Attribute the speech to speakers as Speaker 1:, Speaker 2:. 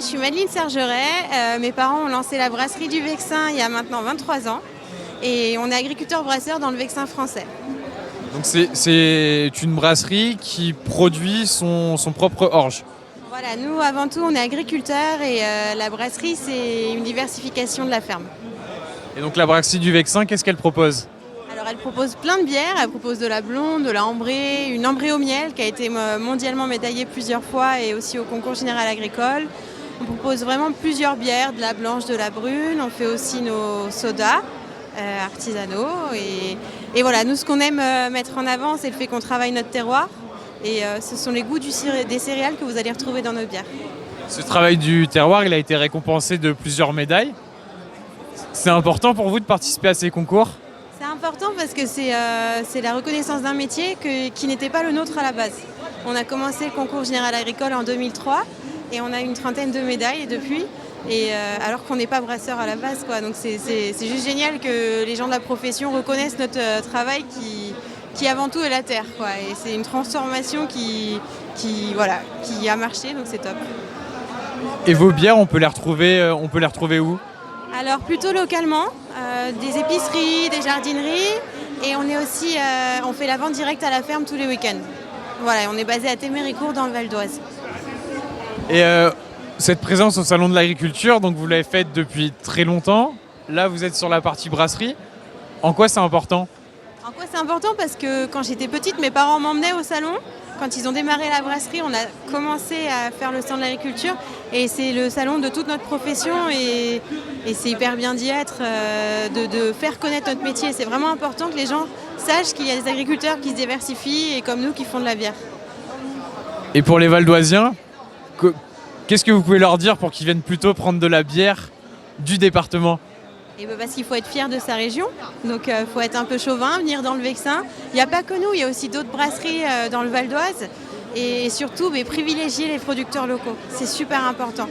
Speaker 1: je suis Madeleine Sergeret. Mes parents ont lancé la brasserie du Vexin il y a maintenant 23 ans. Et on est agriculteur-brasseur dans le Vexin français.
Speaker 2: Donc c'est une brasserie qui produit son propre orge.
Speaker 1: Voilà, nous avant tout on est agriculteurs et la brasserie c'est une diversification de la ferme.
Speaker 2: Et donc la brasserie du Vexin, qu'est-ce qu'elle propose?
Speaker 1: Alors elle propose plein de bières, elle propose de la blonde, de la ambrée, une ambrée au miel qui a été mondialement médaillée plusieurs fois et aussi au concours général agricole. On propose vraiment plusieurs bières, de la blanche, de la brune, on fait aussi nos sodas artisanaux et voilà, nous ce qu'on aime mettre en avant c'est le fait qu'on travaille notre terroir et ce sont les goûts des céréales que vous allez retrouver dans nos bières.
Speaker 2: Ce travail du terroir, il a été récompensé de plusieurs médailles. C'est important pour vous de participer à ces concours?
Speaker 1: C'est important parce que c'est la reconnaissance d'un métier qui n'était pas le nôtre à la base. On a commencé le concours général agricole en 2003 et on a une trentaine de médailles depuis, alors qu'on n'est pas brasseur à la base, quoi. Donc c'est juste génial que les gens de la profession reconnaissent notre travail qui avant tout est la terre, quoi. Et c'est une transformation qui a marché, donc c'est top.
Speaker 2: Et vos bières, on peut les retrouver où?
Speaker 1: Alors plutôt localement, des épiceries, des jardineries et on fait la vente directe à la ferme tous les week-ends. Voilà, on est basé à Téméricourt dans le Val d'Oise.
Speaker 2: Et cette présence au Salon de l'Agriculture, donc vous l'avez faite depuis très longtemps. Là, vous êtes sur la partie brasserie. En quoi c'est important?
Speaker 1: En quoi c'est important? Parce que quand j'étais petite, mes parents m'emmenaient au salon. Quand ils ont démarré la brasserie, on a commencé à faire le salon de l'agriculture et c'est le salon de toute notre profession et c'est hyper bien d'y être, de faire connaître notre métier. C'est vraiment important que les gens sachent qu'il y a des agriculteurs qui se diversifient et comme nous qui font de la bière.
Speaker 2: Et pour les Valdoisiens, qu'est-ce que vous pouvez leur dire pour qu'ils viennent plutôt prendre de la bière du département?
Speaker 1: Et parce qu'il faut être fier de sa région, donc il faut être un peu chauvin, venir dans le Vexin. Il n'y a pas que nous, il y a aussi d'autres brasseries dans le Val d'Oise et surtout privilégier les producteurs locaux, c'est super important.